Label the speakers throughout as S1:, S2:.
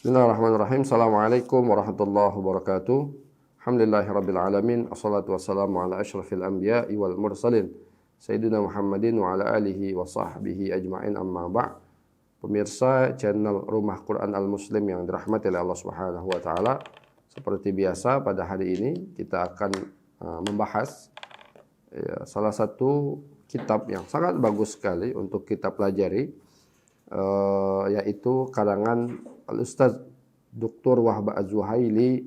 S1: Bismillahirrahmanirrahim. Assalamualaikum warahmatullahi wabarakatuh. Alhamdulillahirabbil alamin. Assalatu wassalamu ala asyrafil anbiya'i wal mursalin Sayyidina Muhammadin wa ala alihi wa sahbihi ajma'in, amma ba'. Pemirsa channel Rumah Quran Al-Muslim yang dirahmati oleh Allah Subhanahu wa taala. Seperti biasa pada hari ini kita akan membahas salah satu kitab yang sangat bagus sekali untuk kita pelajari, yaitu karangan Al-Ustaz Dr. Wahbah Az-Zuhaili.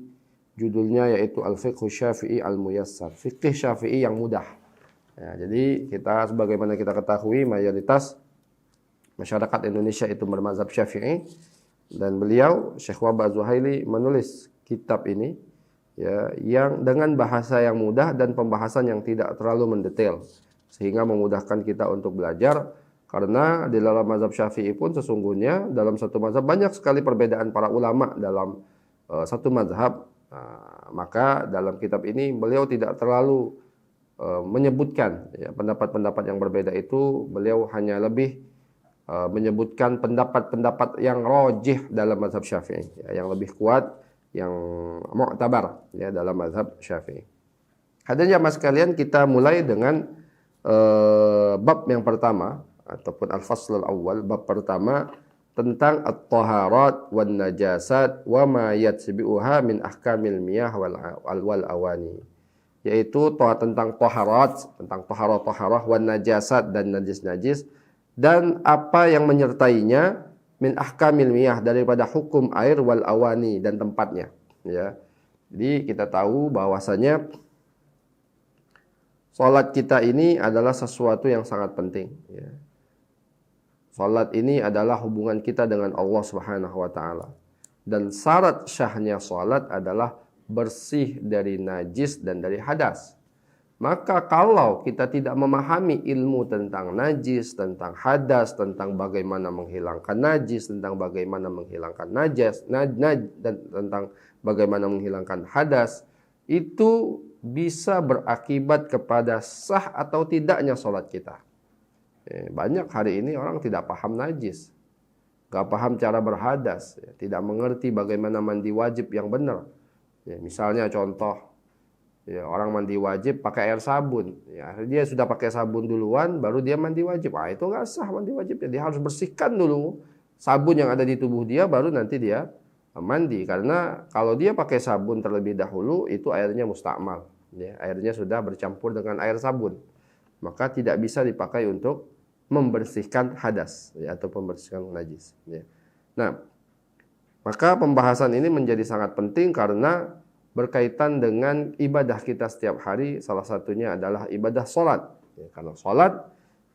S1: Judulnya yaitu Al-Fiqh Syafi'i Al-Muyassar, fikih Syafi'i yang mudah. Ya, jadi kita, sebagaimana kita ketahui, mayoritas masyarakat Indonesia itu bermazhab Syafi'i, dan beliau Syekh Wahbah Az-Zuhaili menulis kitab ini ya, yang dengan bahasa yang mudah dan pembahasan yang tidak terlalu mendetail, sehingga memudahkan kita untuk belajar. Karena di dalam mazhab Syafi'i pun sesungguhnya dalam satu mazhab banyak sekali perbedaan para ulama dalam satu mazhab. Maka dalam kitab ini beliau tidak terlalu menyebutkan ya, pendapat-pendapat yang berbeda itu. Beliau hanya lebih menyebutkan pendapat-pendapat yang rajih dalam mazhab Syafi'i, ya, yang lebih kuat, yang mu'tabar ya, dalam mazhab Syafi'i. Hadirin jamaah sekalian, kita mulai dengan bab yang pertama ataupun al-faslul awal, bab pertama tentang at-taharat wan najasat wa ma yatsbi'uha min ahkamil miyah wal awani, yaitu tentang taharat, tentang taharah wan najasat dan najis-najis, dan apa yang menyertainya min ahkamil miyah, daripada hukum air, wal awani, dan tempatnya ya. Jadi kita tahu bahwasanya salat kita ini adalah sesuatu yang sangat penting ya. Salat ini adalah hubungan kita dengan Allah Subhanahu wa taala. Dan syarat syahnya salat adalah bersih dari najis dan dari hadas. Maka kalau kita tidak memahami ilmu tentang najis, tentang hadas, tentang bagaimana menghilangkan najis, tentang bagaimana menghilangkan dan tentang bagaimana menghilangkan hadas, itu bisa berakibat kepada sah atau tidaknya salat kita. Banyak hari ini orang tidak paham najis, gak paham cara berhadas, ya, tidak mengerti bagaimana mandi wajib yang benar. Ya, misalnya contoh, ya, orang mandi wajib pakai air sabun, ya, dia sudah pakai sabun duluan, baru dia mandi wajib. Itu gak sah mandi wajibnya. Dia harus bersihkan dulu sabun yang ada di tubuh dia, baru nanti dia mandi. Karena kalau dia pakai sabun terlebih dahulu, itu airnya mustakmal, ya, airnya sudah bercampur dengan air sabun, maka tidak bisa dipakai untuk membersihkan hadas ya, atau membersihkan najis ya. Nah, maka pembahasan ini menjadi sangat penting karena berkaitan dengan ibadah kita setiap hari. Salah satunya adalah ibadah salat ya, karena salat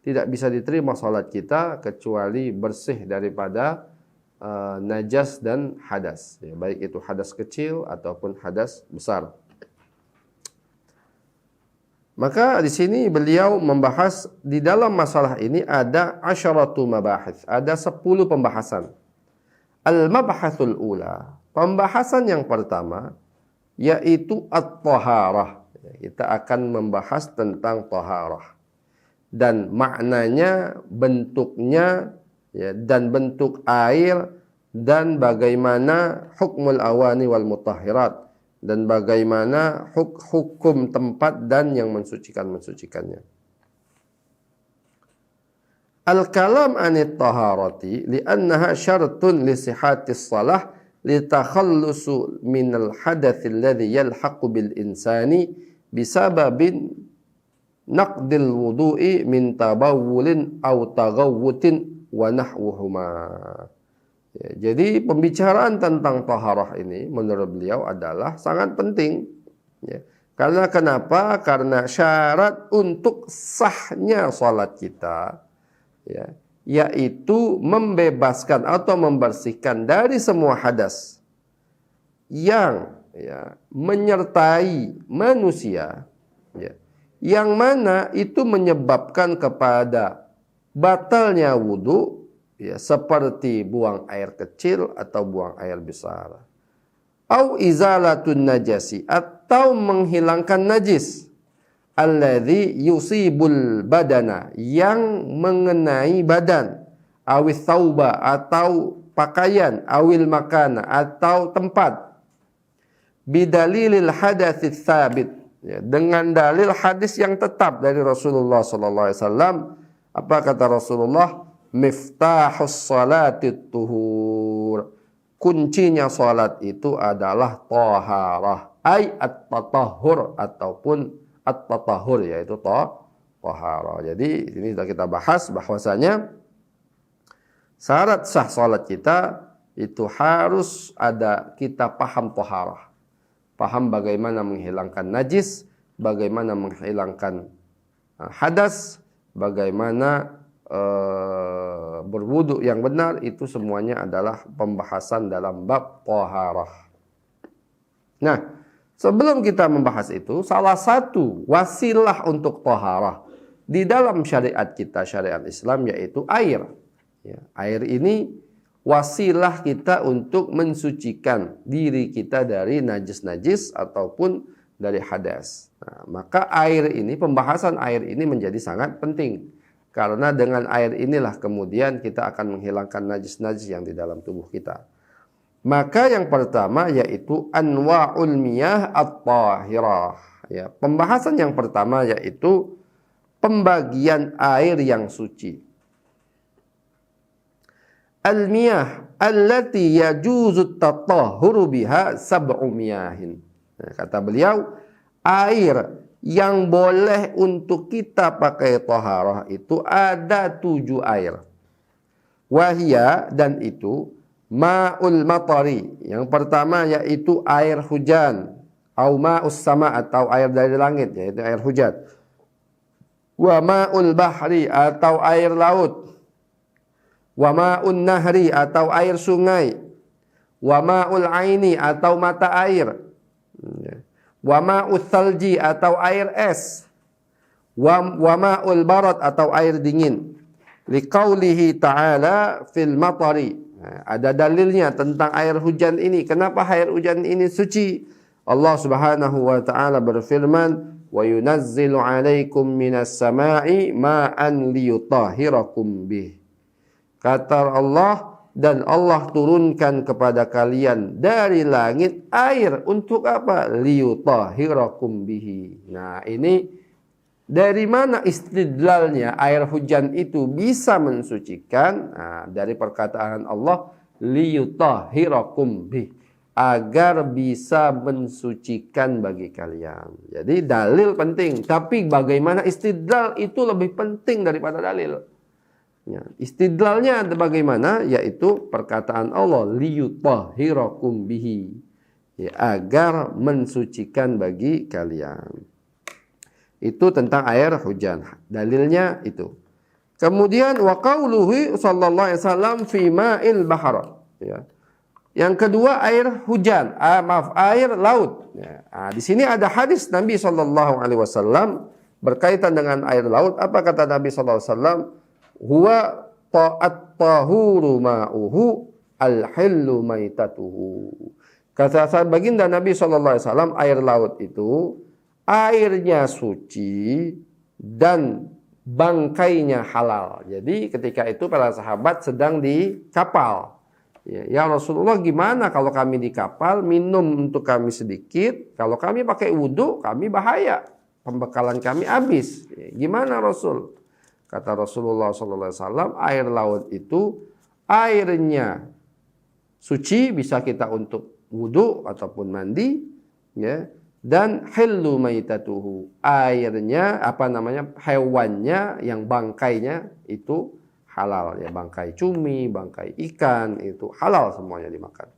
S1: tidak bisa diterima salat kita kecuali bersih daripada najas dan hadas ya, baik itu hadas kecil ataupun hadas besar. Maka di sini beliau membahas di dalam masalah ini ada asyaratu mabahis, ada 10 pembahasan. Al-mabhasul ula, pembahasan yang pertama yaitu at-taharah. Kita akan membahas tentang taharah dan maknanya, bentuknya ya, dan bentuk air, dan bagaimana hukmul awani wal mutahhirat, dan bagaimana hukum tempat dan yang mensucikannya. Al-kalam anit taharati li'annaha syartun li sihatis salah litakhallusu minal hadathil ladzi yalhaqu bil insani bisababin naqdil wudu'i min tabawulin aw taghawwutin wa nahwuhuma. Ya, jadi pembicaraan tentang taharah ini menurut beliau adalah sangat penting ya. Karena kenapa? Karena syarat untuk sahnya salat kita ya, yaitu membebaskan atau membersihkan dari semua hadas yang ya, menyertai manusia ya, yang mana itu menyebabkan kepada batalnya wudu ya, seperti buang air kecil atau buang air besar. Au izalatun najasi, atau menghilangkan najis. Alladzi yusibul badana, yang mengenai badan. Awis tauba, atau pakaian, awil makana atau tempat, bidalilil hadats tsabit, ya, dengan dalil hadis yang tetap dari Rasulullah sallallahu alaihi wasallam. Apa kata Rasulullah? Miftahus salati tuhur. Kuncinya salat itu adalah taharah, ay at-tatahhur ataupun at-tatahhur, yaitu taharah. Jadi ini sudah kita bahas bahwasanya syarat sah salat kita itu harus ada kita paham taharah. Paham bagaimana menghilangkan najis, bagaimana menghilangkan hadas, bagaimana berwudu yang benar, itu semuanya adalah pembahasan dalam bab taharah. Nah, sebelum kita membahas itu, salah satu wasilah untuk taharah di dalam syariat kita, syariat Islam, yaitu air. Ya, air ini wasilah kita untuk mensucikan diri kita dari najis-najis ataupun dari hadas. Nah, maka air ini, pembahasan air ini menjadi sangat penting. Karena dengan air inilah kemudian kita akan menghilangkan najis-najis yang di dalam tubuh kita. Maka yang pertama yaitu anwa'ul miyah at-tahirah. Ya, pembahasan yang pertama yaitu pembagian air yang suci. Al-miyah allati yajuzu at-tatahhuru biha sab'u miyahin. Nah, kata beliau, air yang boleh untuk kita pakai taharah itu ada 7 air. Wahia, dan itu ma'ul matari. Yang pertama yaitu air hujan, au ma'us sama, atau air dari langit, yaitu air hujan. Wa ma'ul bahri, atau air laut. Wa ma'un nahri, atau air sungai. Wa ma'ul aini, atau mata air. Wa ma'ul thalji, atau air es. Wa ma'ul barat, atau air dingin. Liqaulihi ta'ala fil matari. Ada dalilnya tentang air hujan ini. Kenapa air hujan ini suci? Allah Subhanahu wa taala berfirman, "Wa yunazzilu 'alaikum minas sama'i ma'an liyutahhirakum bih." Kata Allah, dan Allah turunkan kepada kalian dari langit air untuk apa? Liyutahhirakum bihi. Nah, ini dari mana istidlalnya air hujan itu bisa mensucikan? Nah, dari perkataan Allah, liyutahhirakum bih, agar bisa mensucikan bagi kalian. Jadi dalil penting, tapi bagaimana istidlal itu lebih penting daripada dalil. Ya, istidlalnya bagaimana? Yaitu perkataan Allah, liyutahhirakum bihi, ya, agar mensucikan bagi kalian. Itu tentang air hujan. Dalilnya itu. Kemudian wa qauluhu sallallahu alaihi wasallam fi ma'il bahr. Ya. Yang kedua air hujan, air laut. Ya. Di sini ada hadis Nabi sallallahu alaihi wasallam berkaitan dengan air laut. Apa kata Nabi sallallahu alaihi wasallam? Huwa ta'at-tahuru ma'uhu al-hillu maitatuhu. Kata baginda Nabi sallallahu alaihi wasallam, air laut itu airnya suci dan bangkainya halal. Jadi ketika itu para sahabat sedang di kapal. Ya Rasulullah, gimana kalau kami di kapal, minum untuk kami sedikit, kalau kami pakai wudhu kami bahaya, pembekalan kami habis. Gimana Rasul? Kata Rasulullah SAW, air laut itu airnya suci, bisa kita untuk wudhu ataupun mandi, ya. Dan hillu maitatuhu, airnya hewannya yang bangkainya itu halal, ya, bangkai cumi, bangkai ikan itu halal semuanya dimakan.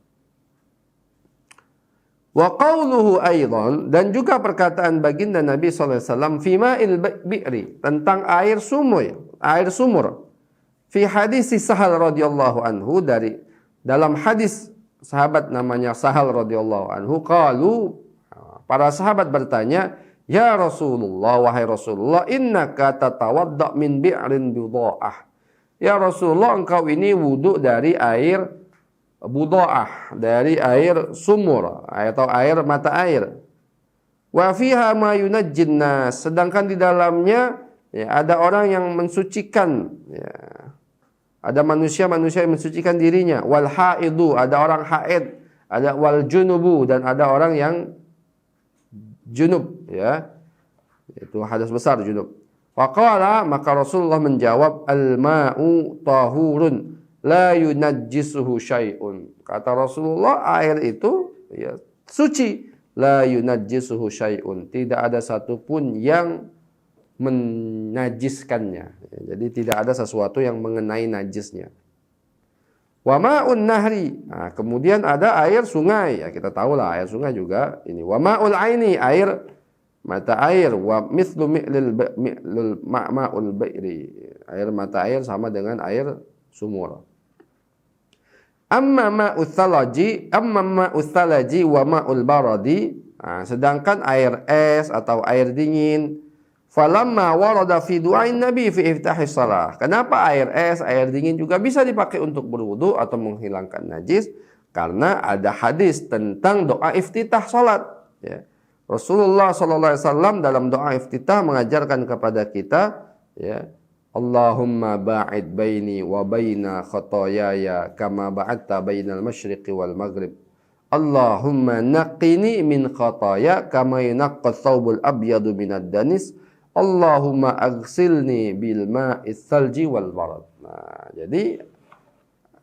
S1: Wa qauluhu aidan, dan juga perkataan baginda Nabi sallallahu alaihi wasallam fi ma'il bi'ri, tentang air sumur. Fi hadis Sahal radhiyallahu anhu, dari dalam hadis sahabat namanya Sahal radhiyallahu anhu, qalu, para sahabat bertanya, "Ya Rasulullah, wahai Rasulullah, innaka tatawadda min bi'rin bidha'ah." Ya Rasulullah, engkau ini wudu dari air budha'ah, dari air sumur atau air mata air. Wa fiha ma yunajjin nas, sedangkan di dalamnya, ya, ada orang yang mensucikan, ya, Ada manusia-manusia yang mensucikan dirinya. Wal haidu, ada orang haid. Ada wal junubu, dan ada orang yang junub, ya. Itu hadas besar junub. Faqala, maka Rasulullah menjawab, al-ma'u tahurun la yunajjisuhu syai'un. Kata Rasulullah, air itu ya suci, la yunajjisuhu syai'un. Tidak ada satupun yang menajiskannya. Jadi tidak ada sesuatu yang mengenai najisnya. Wa ma'un nahri. Nah, kemudian ada air sungai. Ya, kita tahu lah air sungai juga ini. Wa ma'ul aini, air mata air. Wa mithlu mi'lil ma'ul bairi. Air mata air sama dengan air sumur. Amma ma'ul thalaji wa ma'ul baradi. Nah, sedangkan air es atau air dingin, falamma warada fi du'ain Nabi fi iftahis shalah. Kenapa air es, air dingin juga bisa dipakai untuk berwudu atau menghilangkan najis? Karena ada hadis tentang doa iftitah salat. Ya. Rasulullah SAW dalam doa iftitah mengajarkan kepada kita, ya, Allahumma ba'id baini wa baina khotoyaya kama ba'adta bainal masyriqi wal maghrib. Allahumma naqini min khotoya kama yunaqqa thawbul abyadu minad danis. Allahumma aghsilni bil ma'is salji wal barad. Nah, jadi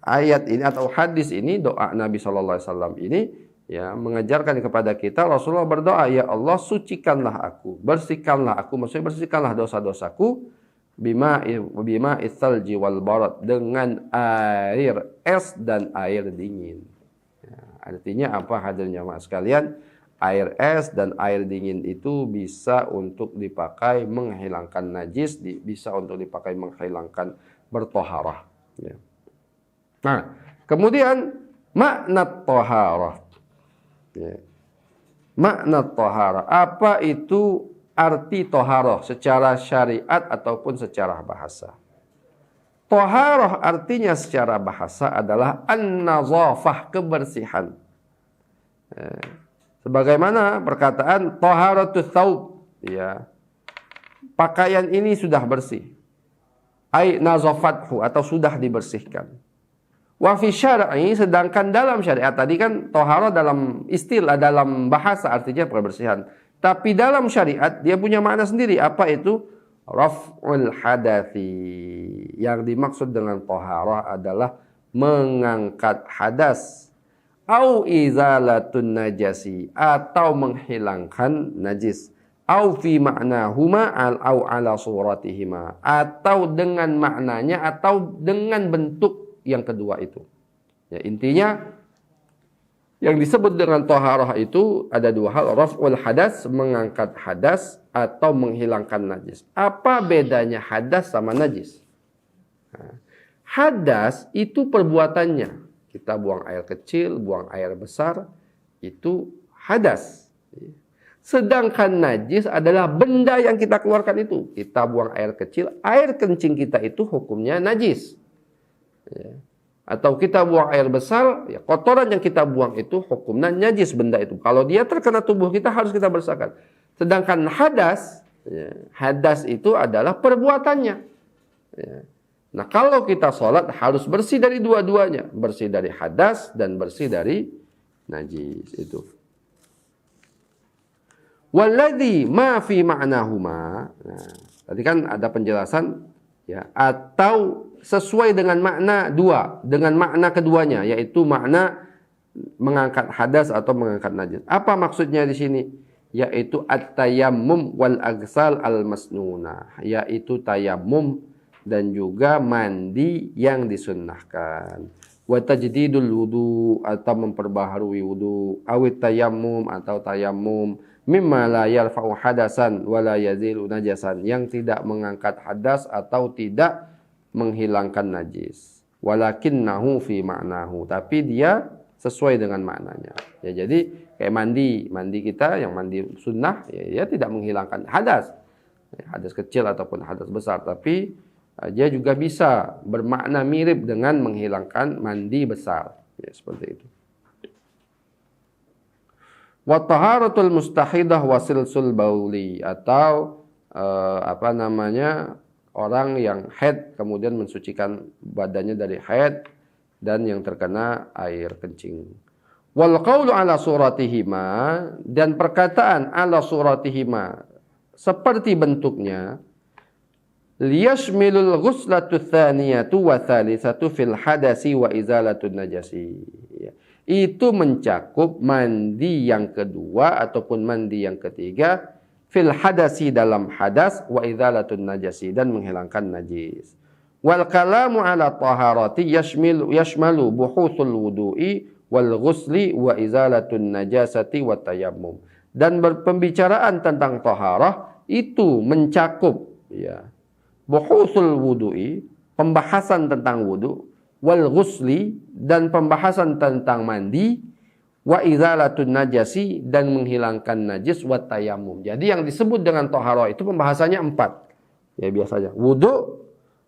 S1: ayat ini atau hadis ini, doa Nabi sallallahu alaihi wasallam ini ya mengajarkan kepada kita, Rasulullah berdoa, ya Allah sucikanlah aku, bersihkanlah aku, maksudnya bersihkanlah dosa-dosaku bima'is salji wal barad, dengan air es dan air dingin. Ya, artinya apa hadirnya jemaah sekalian? Air es dan air dingin itu bisa untuk dipakai menghilangkan najis, bisa untuk dipakai menghilangkan bertoharah. Ya. Nah, kemudian makna toharah. Ya. Makna toharah. Apa itu arti toharah secara syariat ataupun secara bahasa? Toharah artinya secara bahasa adalah an-nazafah, kebersihan. Ya. Sebagaimana perkataan taharatus tsaub, ya. Pakaian ini sudah bersih. Ai nazafathu, atau sudah dibersihkan. Wa fi syar'i, sedangkan dalam syariat tadi kan taharah dalam istilah, dalam bahasa artinya kebersihan. Tapi dalam syariat dia punya makna sendiri. Apa itu? Raf'ul hadathi. Yang dimaksud dengan taharah adalah mengangkat hadas. Au izalatun najasi, atau menghilangkan najis. Au fi ma'nahuma au ala suratihima, atau dengan maknanya atau dengan bentuk yang kedua itu. Ya, intinya yang disebut dengan taharah itu ada dua hal, raf'ul hadas, mengangkat hadas, atau menghilangkan najis. Apa bedanya hadas sama najis? Nah, hadas itu perbuatannya. Kita buang air kecil, buang air besar, itu hadas. Sedangkan najis adalah benda yang kita keluarkan itu. Kita buang air kecil, air kencing kita itu hukumnya najis. Ya. Atau kita buang air besar, ya, kotoran yang kita buang itu hukumnya najis benda itu. Kalau dia terkena tubuh kita harus kita bersihkan. Sedangkan hadas, ya, hadas itu adalah perbuatannya. Ya. Nah, kalau kita sholat harus bersih dari dua-duanya. Bersih dari hadas dan bersih dari najis itu. Walladzi ma fi ma'nahuma. Nah, tadi kan ada penjelasan, ya, atau sesuai dengan makna dua, dengan makna keduanya, yaitu makna mengangkat hadas atau mengangkat najis. Apa maksudnya di sini? Yaitu at-tayammum wal aghsal al-masnunah, yaitu tayammum dan juga mandi yang disunnahkan. Wa tajdidul wudu, atau memperbaharui wudu, awit tayammum, atau tayammum mimma la yarfa'u hadasan wa la yazilu najasan, yang tidak mengangkat hadas atau tidak menghilangkan najis. Walakinnahu fi ma'nahu, tapi dia sesuai dengan maknanya. Ya, jadi kayak mandi kita yang mandi sunnah, ya, dia tidak menghilangkan hadas. Ya, hadas kecil ataupun hadas besar, tapi dia juga bisa bermakna mirip dengan menghilangkan mandi besar. Ya, seperti itu. Wa taharatul mustahidah wa silsul bauli, atau orang yang haid kemudian mensucikan badannya dari haid dan yang terkena air kencing. Wal qawlu ala suratihima, dan perkataan ala suratihima seperti bentuknya, liyashmilul ghuslatu tsaniyatu wa tsalitsatu fil hadasi wa izalatun najasi. Itu mencakup mandi yang kedua ataupun mandi yang ketiga, fil hadasi dalam hadas, wa izalatun najasi dan menghilangkan najis. Wal kalamu ala taharati yashmalu buhuthul wudu'i wal ghusli wa izalatun najasati wa tayammum. Dan berpembicaraan tentang taharah itu mencakup ya buhuthul wudu'i, pembahasan tentang wudu, wal ghusli, dan pembahasan tentang mandi, wa izalatun najasi, dan menghilangkan najis, wa tayammum. Jadi yang disebut dengan taharah itu pembahasannya 4. Ya biasanya wudu,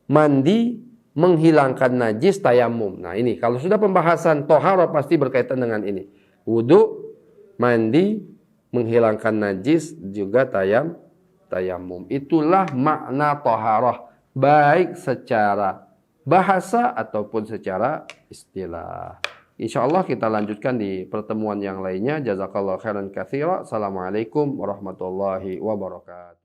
S1: mandi, menghilangkan najis, tayammum. Nah ini kalau sudah pembahasan taharah pasti berkaitan dengan ini. Wudu, mandi, menghilangkan najis, juga tayammum. Itulah makna taharah, baik secara bahasa ataupun secara istilah. Insyaallah kita lanjutkan di pertemuan yang lainnya. Jazakallahu khairan katsira. Assalamualaikum warahmatullahi wabarakatuh.